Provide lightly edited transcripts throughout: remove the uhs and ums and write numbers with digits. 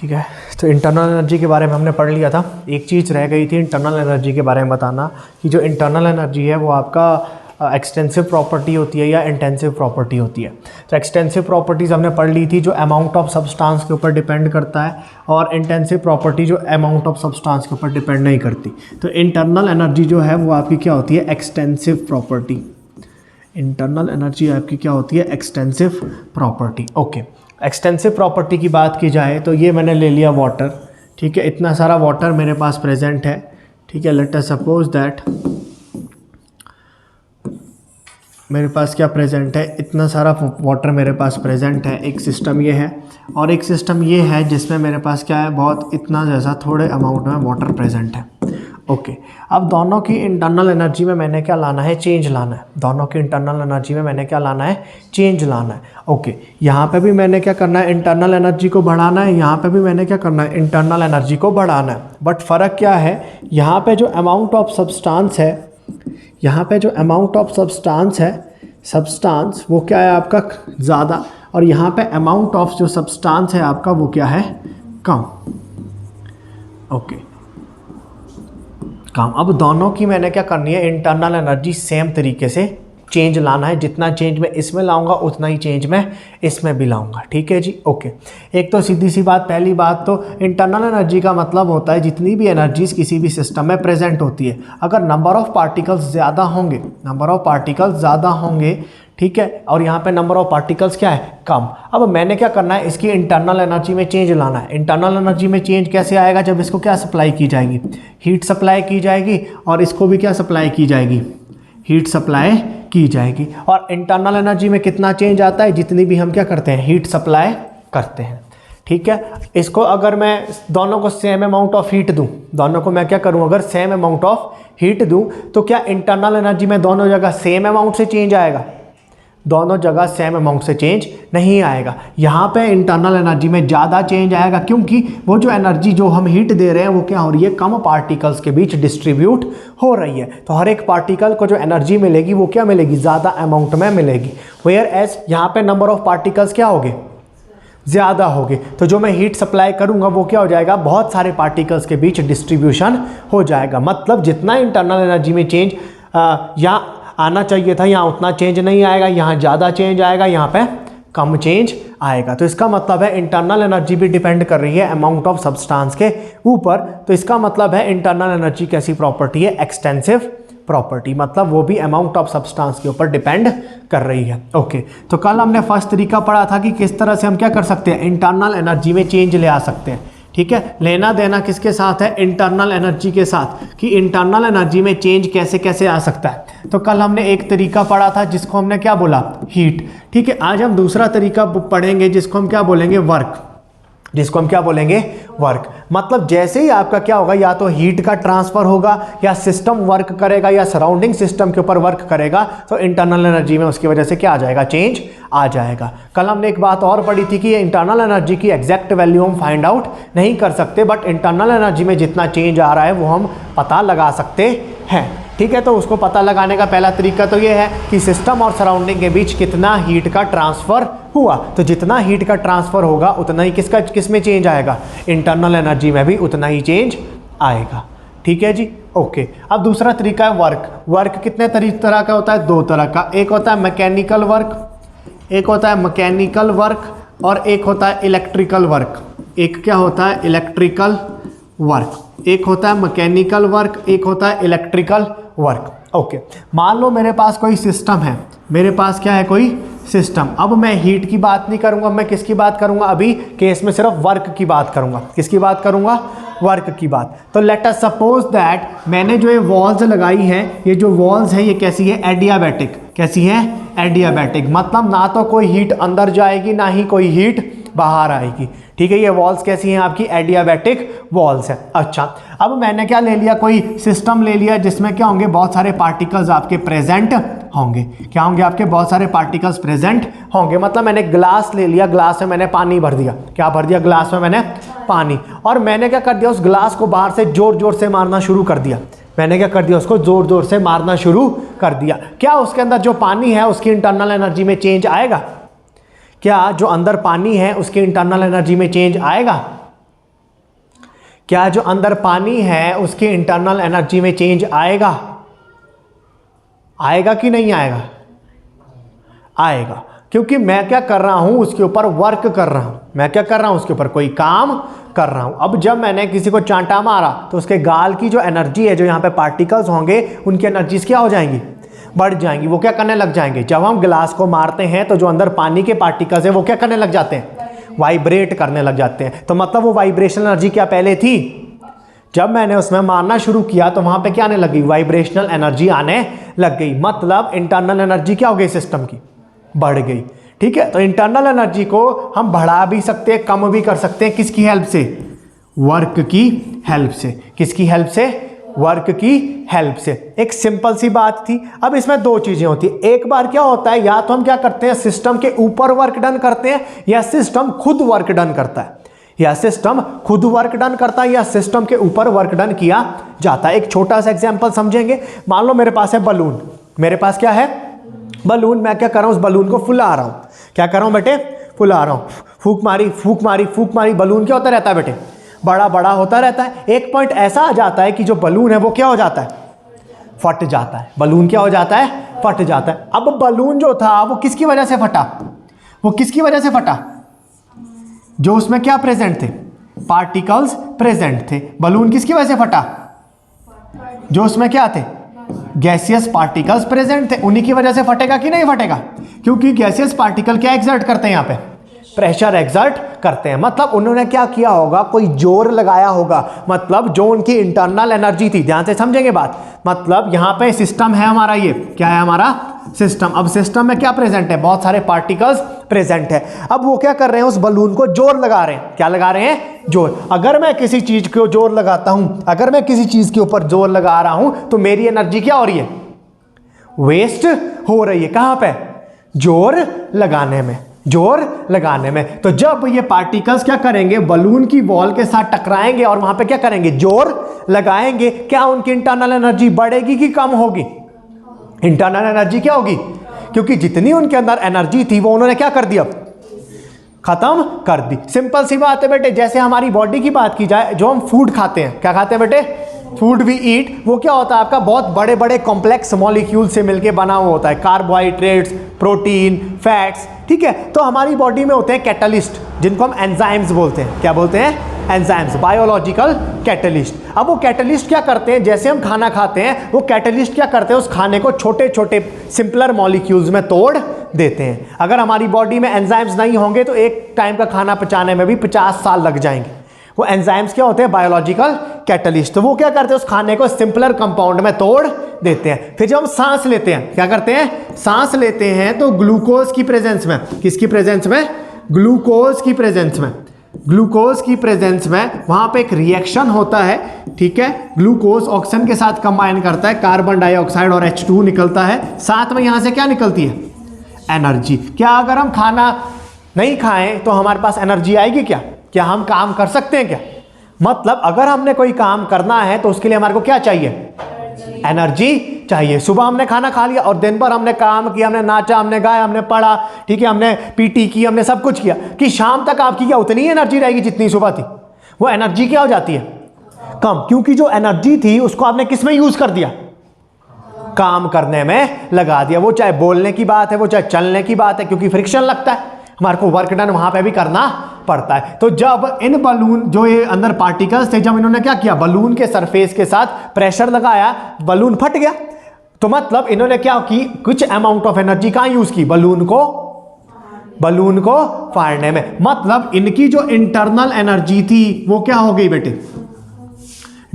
ठीक है, तो इंटरनल एनर्जी के बारे में हमने पढ़ लिया था। एक चीज़ रह गई थी इंटरनल एनर्जी के बारे में बताना कि जो इंटरनल एनर्जी है वो आपका एक्सटेंसिव प्रॉपर्टी होती है या इंटेंसिव प्रॉपर्टी होती है। तो एक्सटेंसिव प्रॉपर्टीज़ हमने पढ़ ली थी जो अमाउंट ऑफ सब्सटेंस के ऊपर डिपेंड करता है, और इंटेंसिव प्रॉपर्टी जो अमाउंट ऑफ सब्सटेंस के ऊपर डिपेंड नहीं करती। तो इंटरनल एनर्जी जो है वो आपकी क्या होती है, एक्सटेंसिव प्रॉपर्टी। इंटरनल एनर्जी आपकी क्या होती है, extensive property. Okay, extensive property की बात की जाए तो ये मैंने ले लिया वाटर, ठीक है, इतना सारा वाटर मेरे पास प्रेजेंट है, ठीक है। लेट अस सपोज दैट मेरे पास क्या प्रेजेंट है, इतना सारा वाटर मेरे पास प्रेजेंट है। एक सिस्टम ये है और एक सिस्टम ये है जिसमें मेरे पास क्या है, बहुत इतना जैसा थोड़े अमाउंट में वाटर प्रेजेंट है। ओके, अब दोनों की इंटरनल एनर्जी में मैंने क्या लाना है, चेंज लाना है। दोनों की इंटरनल एनर्जी में मैंने क्या लाना है, चेंज लाना है। ओके, यहाँ पे भी मैंने क्या करना है, इंटरनल एनर्जी को बढ़ाना है, यहाँ पे भी मैंने क्या करना है, इंटरनल एनर्जी को बढ़ाना है। बट फ़र्क क्या है, यहाँ पे जो अमाउंट ऑफ सब्सटेंस है, यहाँ पे जो अमाउंट ऑफ सब्सटेंस है, सब्सटेंस वो क्या है आपका ज़्यादा, और यहाँ पे अमाउंट ऑफ जो सब्सटेंस है आपका वो क्या है, कम। ओके, कम। अब दोनों की मैंने क्या करनी है, इंटरनल एनर्जी सेम तरीके से चेंज लाना है। जितना चेंज मैं इसमें लाऊंगा उतना ही चेंज मैं इसमें भी लाऊंगा, ठीक है जी। ओके, एक तो सीधी सी बात, पहली बात तो इंटरनल एनर्जी का मतलब होता है जितनी भी एनर्जीज किसी भी सिस्टम में प्रेजेंट होती है, अगर नंबर ऑफ पार्टिकल्स ज़्यादा होंगे, नंबर ऑफ पार्टिकल्स ज़्यादा होंगे, ठीक है, और यहाँ पे नंबर ऑफ पार्टिकल्स क्या है, कम। अब मैंने क्या करना है, इसकी इंटरनल एनर्जी में चेंज लाना है। इंटरनल एनर्जी में चेंज कैसे आएगा, जब इसको क्या सप्लाई की जाएगी, हीट सप्लाई की जाएगी, और इसको भी क्या सप्लाई की जाएगी, हीट सप्लाई की जाएगी। और इंटरनल एनर्जी में कितना चेंज आता है, जितनी भी हम क्या करते हैं, हीट सप्लाई करते हैं, ठीक है। इसको अगर मैं दोनों को सेम अमाउंट ऑफ हीट दूं, दोनों को मैं क्या करूं, अगर सेम अमाउंट ऑफ हीट दूं, तो क्या इंटरनल एनर्जी में दोनों जगह सेम अमाउंट से चेंज आएगा, दोनों जगह सेम अमाउंट से चेंज नहीं आएगा। यहाँ पे इंटरनल एनर्जी में ज़्यादा चेंज आएगा, क्योंकि वो जो एनर्जी जो हम हीट दे रहे हैं वो क्या हो रही है, कम पार्टिकल्स के बीच डिस्ट्रीब्यूट हो रही है। तो हर एक पार्टिकल को जो एनर्जी मिलेगी वो क्या मिलेगी, ज़्यादा अमाउंट में मिलेगी। वेयर एज यहाँ पे नंबर ऑफ पार्टिकल्स क्या होंगे, ज़्यादा होंगे। तो जो मैं हीट सप्लाई करूँगा वो क्या हो जाएगा, बहुत सारे पार्टिकल्स के बीच डिस्ट्रीब्यूशन हो जाएगा। मतलब जितना इंटरनल एनर्जी में चेंज या आना चाहिए था, यहाँ उतना चेंज नहीं आएगा, यहाँ ज़्यादा चेंज आएगा, यहाँ पे कम चेंज आएगा। तो इसका मतलब है इंटरनल एनर्जी भी डिपेंड कर रही है अमाउंट ऑफ सब्सटेंस के ऊपर। तो इसका मतलब है इंटरनल एनर्जी कैसी प्रॉपर्टी है, एक्सटेंसिव प्रॉपर्टी, मतलब वो भी अमाउंट ऑफ सब्सटेंस के ऊपर डिपेंड कर रही है। ओके, तो कल हमने फर्स्ट तरीका पढ़ा था कि किस तरह से हम क्या कर सकते हैं, इंटरनल एनर्जी में चेंज ले आ सकते हैं, ठीक है। लेना देना किसके साथ है, इंटरनल एनर्जी के साथ, कि इंटरनल एनर्जी में चेंज कैसे कैसे आ सकता है। तो कल हमने एक तरीका पढ़ा था जिसको हमने क्या बोला, हीट, ठीक है। आज हम दूसरा तरीका पढ़ेंगे जिसको हम क्या बोलेंगे, वर्क, जिसको हम क्या बोलेंगे, वर्क। मतलब जैसे ही आपका क्या होगा, या तो हीट का ट्रांसफर होगा, या सिस्टम वर्क करेगा, या सराउंडिंग सिस्टम के ऊपर वर्क करेगा, तो इंटरनल एनर्जी में उसकी वजह से क्या आ जाएगा, चेंज आ जाएगा। कल हमने एक बात और पढ़ी थी कि इंटरनल एनर्जी की एग्जैक्ट वैल्यू हम फाइंड आउट नहीं कर सकते, बट इंटरनल एनर्जी में जितना चेंज आ रहा है वो हम पता लगा सकते हैं, ठीक है। तो उसको पता लगाने का पहला तरीका तो ये है कि सिस्टम और सराउंडिंग के बीच कितना हीट का ट्रांसफ़र हुआ। तो जितना हीट का ट्रांसफ़र होगा उतना ही किस में चेंज आएगा, इंटरनल एनर्जी में भी उतना ही चेंज आएगा, ठीक है जी। ओके, अब दूसरा तरीका है वर्क। वर्क कितने तरह का होता है, दो तरह का। एक होता है मैकेनिकल वर्क, एक होता है मैकेनिकल वर्क, और एक होता है इलेक्ट्रिकल वर्क। एक क्या होता है, इलेक्ट्रिकल वर्क। एक होता है मैकेनिकल वर्क, एक होता है इलेक्ट्रिकल वर्क। ओके, मान लो मेरे पास कोई सिस्टम है, मेरे पास क्या है, कोई सिस्टम। अब मैं हीट की बात नहीं करूंगा, मैं किसकी बात करूंगा, अभी केस में सिर्फ वर्क की बात करूंगा। किसकी बात करूंगा, वर्क की बात। तो लेट अस सपोज दैट मैंने जो ये वॉल्स लगाई है, ये जो वॉल्स है ये कैसी है, एडियाबैटिक। कैसी है, एडियाबैटिक। मतलब ना तो कोई हीट अंदर जाएगी, ना ही कोई हीट बाहर आएगी, ठीक है। ये वॉल्स कैसी हैं आपकी, एडियाबैटिक वॉल्स है। अच्छा, अब मैंने क्या ले लिया, कोई सिस्टम ले लिया जिसमें क्या होंगे, बहुत सारे पार्टिकल्स आपके प्रेजेंट होंगे। क्या होंगे आपके, बहुत सारे पार्टिकल्स प्रेजेंट होंगे। मतलब मैंने ग्लास ले लिया, ग्लास में मैंने पानी भर दिया। क्या भर दिया, ग्लास में मैंने पानी, और मैंने क्या कर दिया, उस ग्लास को बाहर से जोर जोर से मारना शुरू कर दिया। मैंने क्या कर दिया, उसको जोर जोर से मारना शुरू कर दिया। क्या उसके अंदर जो पानी है उसकी इंटरनल एनर्जी में चेंज आएगा, क्या जो अंदर पानी है उसकी इंटरनल एनर्जी में चेंज आएगा, क्या जो अंदर पानी है उसकी इंटरनल एनर्जी में चेंज आएगा? आएगा कि नहीं आएगा? आएगा, क्योंकि मैं क्या कर रहा हूं, उसके ऊपर वर्क कर रहा हूं। मैं क्या कर रहा हूं? उसके ऊपर कोई काम कर रहा हूं। अब जब मैंने किसी को चांटा मारा तो उसके गाल की जो एनर्जी है, जो यहाँ पे पार्टिकल्स होंगे, उनकी एनर्जीज क्या हो जाएंगी? बढ़ जाएंगी। वो क्या करने लग जाएंगे? जब हम ग्लास को मारते हैं तो जो अंदर पानी के पार्टिकल्स है वो क्या करने लग जाते हैं? वाइब्रेट करने लग जाते हैं। तो मतलब वो वाइब्रेशनल एनर्जी क्या पहले थी? जब मैंने उसमें मारना शुरू किया तो वहां पे क्या आने लगी? वाइब्रेशनल एनर्जी आने लग गई। मतलब इंटरनल एनर्जी क्या हो गई? सिस्टम की बढ़ गई। ठीक है, तो इंटरनल एनर्जी को हम बढ़ा भी सकते हैं, कम भी कर सकते हैं। किसकी हेल्प से? वर्क की हेल्प से। किसकी हेल्प से? वर्क की हेल्प से। एक सिंपल सी बात थी। अब इसमें दो चीजें होती है। एक बार क्या होता है, या तो हम क्या करते हैं, सिस्टम के ऊपर वर्क डन करते हैं, या सिस्टम खुद वर्क डन करता है। या सिस्टम खुद वर्क डन करता है, या सिस्टम के ऊपर वर्क डन किया जाता है। एक छोटा सा एग्जांपल समझेंगे। मान लो मेरे पास है बलून। मेरे पास क्या है? बलून। मैं क्या कर रहा हूं? उस बलून को फुला रहा हूं। क्या कर रहा हूं बेटे? फुला रहा हूं। फूंक मारी, फूंक मारी, फूंक मारी। बलून क्या होता रहता है बेटे? बड़ा बड़ा होता रहता है। एक पॉइंट ऐसा आ जाता है कि जो बलून है वो क्या हो जाता है? फट जाता है। बलून क्या हो जाता है? फट जाता है। अब बलून जो था वो किसकी वजह से फटा? वो किसकी वजह से फटा? जो उसमें क्या प्रेजेंट थे? पार्टिकल्स प्रेजेंट थे। बलून किसकी वजह से फटा? जो उसमें क्या थे? गैसियस पार्टिकल्स प्रेजेंट थे। उन्हीं की वजह से फटेगा कि नहीं फटेगा? क्योंकि गैसियस पार्टिकल क्या एक्सर्ट करते हैं? यहाँ पे प्रेशर एक्सर्ट करते हैं। मतलब उन्होंने क्या किया होगा? कोई जोर लगाया होगा। मतलब जो उनकी इंटरनल एनर्जी थी, ध्यान से समझेंगे बात। मतलब यहाँ पे सिस्टम है हमारा। ये क्या है? हमारा सिस्टम। अब सिस्टम में क्या प्रेजेंट है? बहुत सारे पार्टिकल्स प्रेजेंट है। अब वो क्या कर रहे हैं? उस बलून को जोर लगा रहे हैं। क्या लगा रहे हैं? जोर। अगर मैं किसी चीज को जोर लगाता हूं, अगर मैं किसी चीज के ऊपर जोर लगा रहा हूं, तो मेरी एनर्जी क्या हो रही है? वेस्ट हो रही है। कहां पे? जोर लगाने में। जोर लगाने में। तो जब ये पार्टिकल्स क्या करेंगे? बलून की वॉल के साथ टकराएंगे और वहां पे क्या करेंगे? जोर लगाएंगे। क्या उनकी इंटरनल एनर्जी बढ़ेगी कि कम होगी? इंटरनल एनर्जी क्या होगी? क्योंकि जितनी उनके अंदर एनर्जी थी वो उन्होंने क्या कर दिया? खत्म कर दी। सिंपल सी बात है बेटे। जैसे हमारी बॉडी की बात की जाए, जो हम फूड खाते हैं, क्या खाते हैं बेटे? Food we eat. वो क्या होता है? आपका बहुत बड़े बड़े कॉम्प्लेक्स मॉलिक्यूल से मिलके बना हुआ होता है। Carbohydrates, protein, fats. ठीक है, तो हमारी बॉडी में होते हैं कैटलिस्ट, जिनको हम एंजाइम्स बोलते हैं। क्या बोलते हैं? Enzymes, biological catalyst. अब वो कैटलिस्ट क्या करते हैं? जैसे हम खाना खाते हैं, वो कैटलिस्ट क्या करते हैं? उस खाने को छोटे छोटे सिंपलर मॉलिक्यूल्स में तोड़ देते हैं। अगर हमारी बॉडी में एंजाइम्स नहीं होंगे तो एक टाइम का खाना पचाने में भी 50 साल लग जाएंगे। वो एंजाइम्स क्या होते हैं? Biological catalyst. तो वो क्या करते हैं? उस खाने को सिंपलर कंपाउंड में तोड़ देते हैं। फिर जब हम सांस लेते हैं, क्या करते हैं? सांस लेते हैं तो ग्लूकोज की प्रेजेंस में, किसकी प्रेजेंस में? ग्लूकोज की प्रेजेंस में। ग्लूकोज की प्रेजेंस में वहां पे एक रिएक्शन होता है। ठीक है, ग्लूकोज ऑक्सीजन के साथ कंबाइन करता है, कार्बन डाइऑक्साइड और H2 निकलता है। साथ में यहां से क्या निकलती है? एनर्जी। क्या अगर हम खाना नहीं खाएं तो हमारे पास एनर्जी आएगी क्या? क्या हम काम कर सकते हैं क्या? मतलब अगर हमने कोई काम करना है तो उसके लिए हमारे को क्या चाहिए? एनर्जी चाहिए। सुबह हमने खाना खा लिया और दिन भर हमने काम किया, हमने नाचा, हमने गाया, हमने पढ़ा, ठीक है, हमने पीटी की, हमने सब कुछ किया, कि शाम तक आपकी क्या उतनी ही एनर्जी रहेगी जितनी सुबह थी? वो एनर्जी क्या हो जाती है? कम। क्योंकि जो एनर्जी थी उसको आपने किस में यूज कर दिया? काम करने में लगा दिया। वो चाहे बोलने की बात है, वो चाहे चलने की बात है, क्योंकि फ्रिक्शन लगता है, हमारे को वर्क डन वहां पे भी करना पड़ता है। तो जब इन बलून, जो ये अंदर पार्टिकल्स थे, जब इन्होंने क्या किया? बलून के सरफेस के साथ प्रेशर लगाया, बलून फट गया। तो मतलब इन्होंने क्या की? कुछ अमाउंट ऑफ एनर्जी कहां यूज की? बलून को फाड़ने में। मतलब इनकी जो इंटरनल एनर्जी थी वो क्या हो गई बेटे?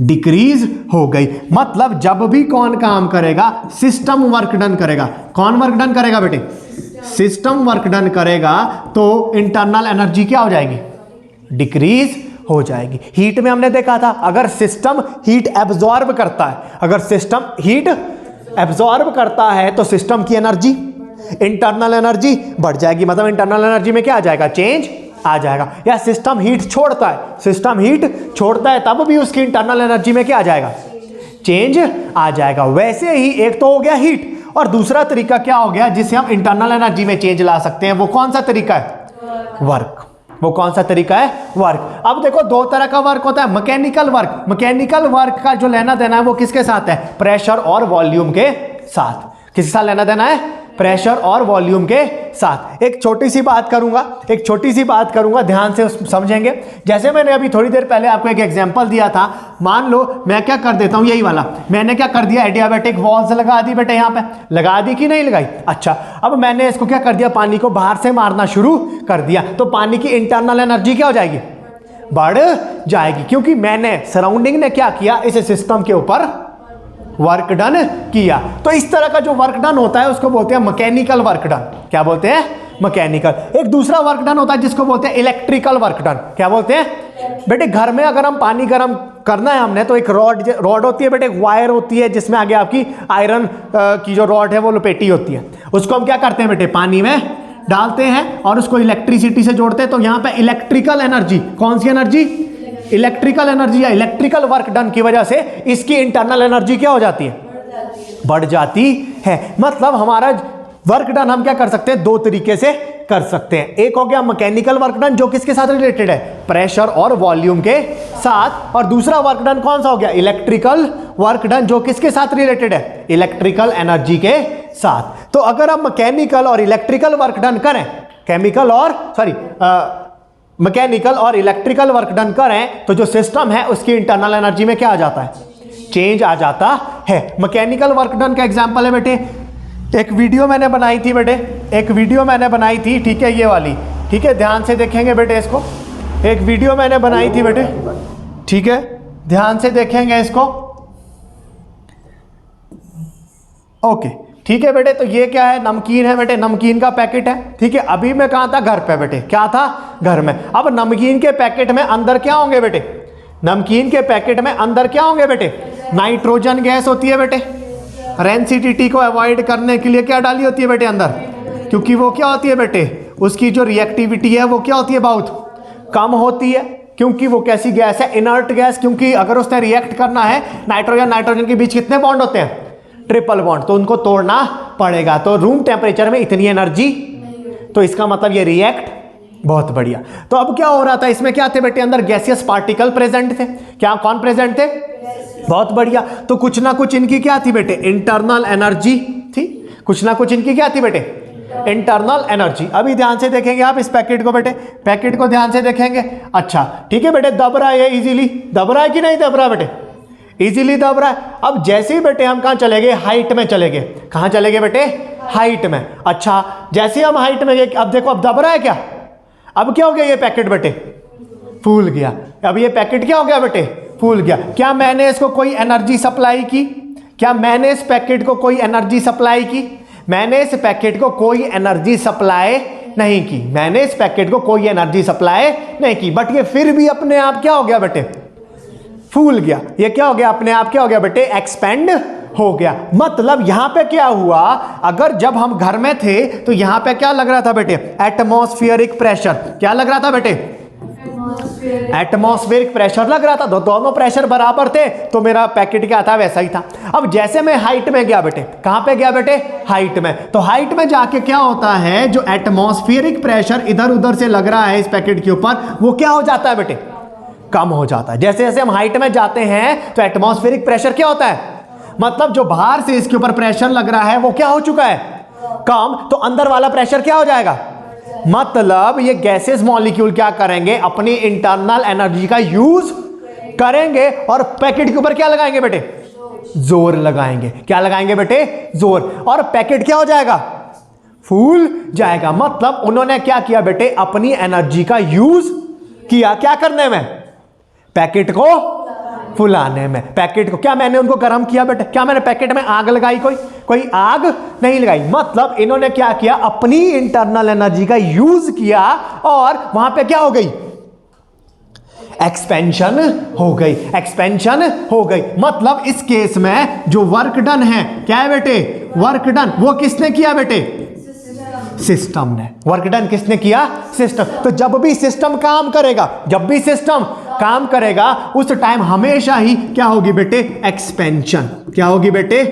डिक्रीज हो गई। मतलब जब भी कौन काम करेगा? सिस्टम वर्क डन करेगा। कौन वर्क डन करेगा बेटे? सिस्टम वर्क डन करेगा। तो इंटरनल एनर्जी क्या हो जाएगी? डिक्रीज हो जाएगी। हीट में हमने देखा था, अगर सिस्टम हीट एब्जॉर्ब करता है, अगर सिस्टम हीट एब्जॉर्ब करता है तो सिस्टम की एनर्जी, इंटरनल एनर्जी बढ़ जाएगी। मतलब इंटरनल एनर्जी में क्या आ जाएगा? चेंज आ जाएगा। या सिस्टम हीट छोड़ता है, सिस्टम हीट छोड़ता है तब भी उसकी इंटरनल एनर्जी में क्या आ जाएगा? चेंज आ जाएगा। वैसे ही एक तो हो गया हीट, और दूसरा तरीका क्या हो गया जिससे हम इंटरनल एनर्जी में चेंज ला सकते हैं? वो कौन सा तरीका है? वर्क। वो कौन सा तरीका है? वर्क। अब देखो दो तरह का वर्क होता है, मैकेनिकल वर्क। मैकेनिकल वर्क का जो लेना देना है वो किसके साथ है? प्रेशर और वॉल्यूम के साथ। किसके साथ लेना देना है? प्रेशर और वॉल्यूम के साथ। एक छोटी सी बात करूंगा, ध्यान से समझेंगे। जैसे मैंने अभी थोड़ी देर पहले आपको एक एग्जांपल दिया था, मान लो मैं क्या कर देता हूं, यही वाला मैंने क्या कर दिया, एडियाबैटिक वॉल्स लगा दी बेटे, यहां पे लगा दी कि नहीं लगाई? अच्छा, अब मैंने इसको क्या कर दिया, पानी को बाहर से मारना शुरू कर दिया, तो पानी की इंटरनल एनर्जी क्या हो जाएगी? बढ़ जाएगी, क्योंकि मैंने सराउंडिंग ने क्या किया, इस सिस्टम के ऊपर वर्क डन किया। तो इस तरह का जो वर्क डन होता है उसको बोलते हैं मैकेनिकल वर्क डन। क्या बोलते हैं? मैकेनिकल। एक दूसरा वर्क डन होता है जिसको बोलते हैं इलेक्ट्रिकल वर्क डन। क्या बोलते हैं बेटे? घर में अगर हम पानी गर्म करना है हमने, तो एक रॉड होती है बेटे, एक वायर होती है जिसमें आगे आपकी आयरन की जो रॉड है वो लपेटी होती है। उसको हम क्या करते हैं बेटे? पानी में डालते हैं और उसको इलेक्ट्रिसिटी से जोड़ते हैं। तो यहां पे इलेक्ट्रिकल एनर्जी, कौन सी एनर्जी? इलेक्ट्रिकल एनर्जी या इलेक्ट्रिकल वर्क डन की वजह से इसकी इंटरनल एनर्जी क्या हो जाती है? बढ़ जाती है। मतलब हमारा वर्क डन हम क्या कर सकते हैं? दो तरीके से कर सकते हैं। एक हो गया मैकेनिकल वर्क डन जो किसके साथ रिलेटेड है? प्रेशर और वॉल्यूम के साथ। और दूसरा वर्क डन कौन सा हो गया? इलेक्ट्रिकल वर्क डन जो किसके साथ रिलेटेड है? इलेक्ट्रिकल एनर्जी के साथ। तो अगर हम मैकेनिकल और इलेक्ट्रिकल वर्क डन करें, मैकेनिकल और इलेक्ट्रिकल वर्क डन करें, तो जो सिस्टम है उसकी इंटरनल एनर्जी में क्या आ जाता है? चेंज आ जाता है। मैकेनिकल वर्क डन का एग्जांपल है बेटे, एक वीडियो मैंने बनाई थी बेटे, ठीक है, ये वाली, ठीक है, ध्यान से देखेंगे बेटे इसको। एक वीडियो मैंने बनाई थी बेटे, ठीक है, ध्यान से देखेंगे इसको। ओके, ठीक है बेटे। तो ये क्या है? नमकीन है बेटे, नमकीन का पैकेट है, ठीक है। अभी मैं कहाँ था? घर पे बेटे। क्या था? घर में। अब नमकीन के पैकेट में अंदर क्या होंगे बेटे? नमकीन के पैकेट में अंदर क्या होंगे बेटे? नाइट्रोजन गैस होती है बेटे। रेंसिडिटी को अवॉइड करने के लिए क्या डाली होती है बेटे अंदर? क्योंकि वो क्या होती है बेटे? उसकी जो रिएक्टिविटी है वो क्या होती है? बहुत कम होती है। क्योंकि वो कैसी गैस है? Inert gas. क्योंकि अगर उसने रिएक्ट करना है, नाइट्रोजन के बीच कितने बॉन्ड होते हैं? Triple bond. तो उनको तोड़ना पड़ेगा। तो रूम टेम्परेचर में इतनी एनर्जी, तो इसका मतलब ये रिएक्ट, बहुत बढ़िया। तो अब क्या हो रहा था? इसमें क्या थे बेटे? अंदर गैसियस पार्टिकल प्रेजेंट थे। क्या? कौन प्रेजेंट थे? बहुत बढ़िया। तो कुछ ना कुछ इनकी क्या थी बेटे? इंटरनल एनर्जी थी। कुछ ना कुछ इनकी क्या थी बेटे? Internal energy. अभी ध्यान से देखेंगे आप इस पैकेट को बेटे, पैकेट को ध्यान से देखेंगे। अच्छा, ठीक है बेटे, दब रहा है, इजीली दब रहा है कि नहीं दब रहा है बेटे? इजीली दब रहा है। अब जैसे ही बेटे हम कहां चले गए? हाइट में चले गए। कहां चले गए बेटे? हाइट में। अच्छा, जैसे हम हाइट में गए, अब देखो अब दब रहा है क्या? अब क्या हो गया? ये पैकेट बेटे फूल गया। अब ये पैकेट क्या हो गया बेटे? फूल गया। क्या मैंने इसको कोई एनर्जी सप्लाई की? क्या मैंने इस पैकेट को कोई एनर्जी सप्लाई की? मैंने इस पैकेट को कोई एनर्जी सप्लाई नहीं की। मैंने इस पैकेट को कोई एनर्जी सप्लाई नहीं की, बट ये फिर भी अपने आप क्या हो गया बेटे? फूल गया। ये क्या हो गया? अपने आप क्या हो गया बेटे? एक्सपेंड हो गया। मतलब यहां पे क्या हुआ? अगर जब हम घर में थे तो यहां पे क्या लग रहा था बेटे? Atmospheric pressure. क्या लग रहा था बेटे? एटमॉस्फेरिक प्रेशर लग रहा था। दोनों प्रेशर बराबर थे, तो मेरा पैकेट क्या था? वैसा ही था। अब जैसे मैं हाइट में गया बेटे, कहां पे गया बेटे? हाइट में। तो हाइट में जाके क्या होता है? जो एटमॉस्फेरिक प्रेशर इधर उधर से लग रहा है इस पैकेट के ऊपर, वो क्या हो जाता है बेटे? कम हो जाता है। जैसे जैसे हम हाइट में जाते हैं तो एटमॉस्फेरिक प्रेशर क्या होता है? मतलब जो बाहर से इसके ऊपर प्रेशर लग रहा है वो क्या हो चुका है? कम। तो अंदर वाला प्रेशर क्या हो जाएगा? मतलब ये गैसेस मॉलिक्यूल क्या करेंगे? अपनी इंटरनल एनर्जी का यूज करेंगे और पैकेट के ऊपर क्या लगाएंगे बेटे? जोर लगाएंगे। क्या लगाएंगे बेटे? जोर। और पैकेट क्या हो जाएगा? फूल जाएगा। मतलब उन्होंने क्या किया बेटे? अपनी एनर्जी का यूज किया। क्या करने में? पैकेट को फुलाने में। पैकेट को क्या मैंने उनको गर्म किया बेटे? क्या मैंने पैकेट में आग लगाई? कोई आग नहीं लगाई। मतलब इन्होंने क्या किया? अपनी इंटरनल एनर्जी का यूज किया और वहां पे क्या हो गई? एक्सपेंशन हो गई। एक्सपेंशन हो गई। मतलब इस केस में जो वर्क डन है, क्या है बेटे? Work done. वो किसने किया बेटे? सिस्टम ने। वर्क डन किसने किया? सिस्टम। तो जब भी सिस्टम काम करेगा, उस टाइम हमेशा ही क्या होगी बेटे? एक्सपेंशन। क्या होगी बेटे?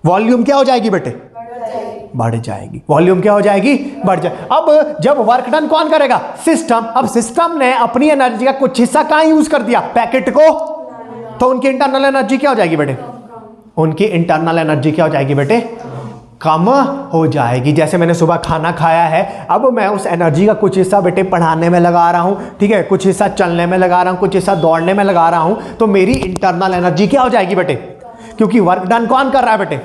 वॉल्यूम क्या हो जाएगी बेटे? बढ़ जाएगी, वॉल्यूम क्या हो जाएगी, बढ़ जाए। अब जब वर्क डन कौन करेगा, सिस्टम। अब सिस्टम ने अपनी एनर्जी का कुछ हिस्सा कहां यूज कर दिया, पैकेट को, तो उनकी इंटरनल एनर्जी क्या हो जाएगी बेटे, उनकी इंटरनल एनर्जी क्या हो जाएगी बेटे, कम हो जाएगी। जैसे मैंने सुबह खाना खाया है, अब मैं उस एनर्जी का कुछ हिस्सा बेटे पढ़ाने में लगा रहा हूं, ठीक है, कुछ हिस्सा चलने में लगा रहा हूं, कुछ हिस्सा दौड़ने में लगा रहा हूं, तो मेरी इंटरनल एनर्जी क्या हो जाएगी बेटे, क्योंकि वर्क डन कौन कर रहा है बेटे,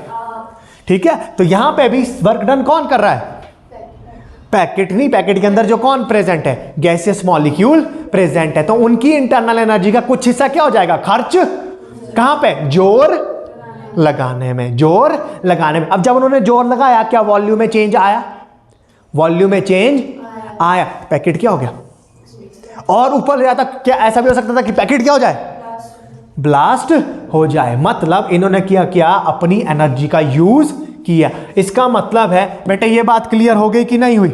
ठीक है। तो यहां पे भी वर्क डन कौन कर रहा है, पैकेट नहीं, पैकेट के अंदर जो कौन प्रेजेंट है, गैसियस मॉलिक्यूल प्रेजेंट है, तो उनकी इंटरनल एनर्जी का कुछ हिस्सा क्या हो जाएगा, खर्च कहां पे, जोर लगाने में, जोर लगाने में। अब जब उन्होंने जोर लगाया, क्या वॉल्यूम में चेंज आया, वॉल्यूम में चेंज आया, पैकेट क्या हो गया, और ऊपर जाता, क्या ऐसा भी हो सकता था कि पैकेट क्या हो जाए, ब्लास्ट हो जाए। मतलब इन्होंने क्या अपनी एनर्जी का यूज किया। इसका मतलब है बेटे, ये बात क्लियर हो गई कि नहीं हुई,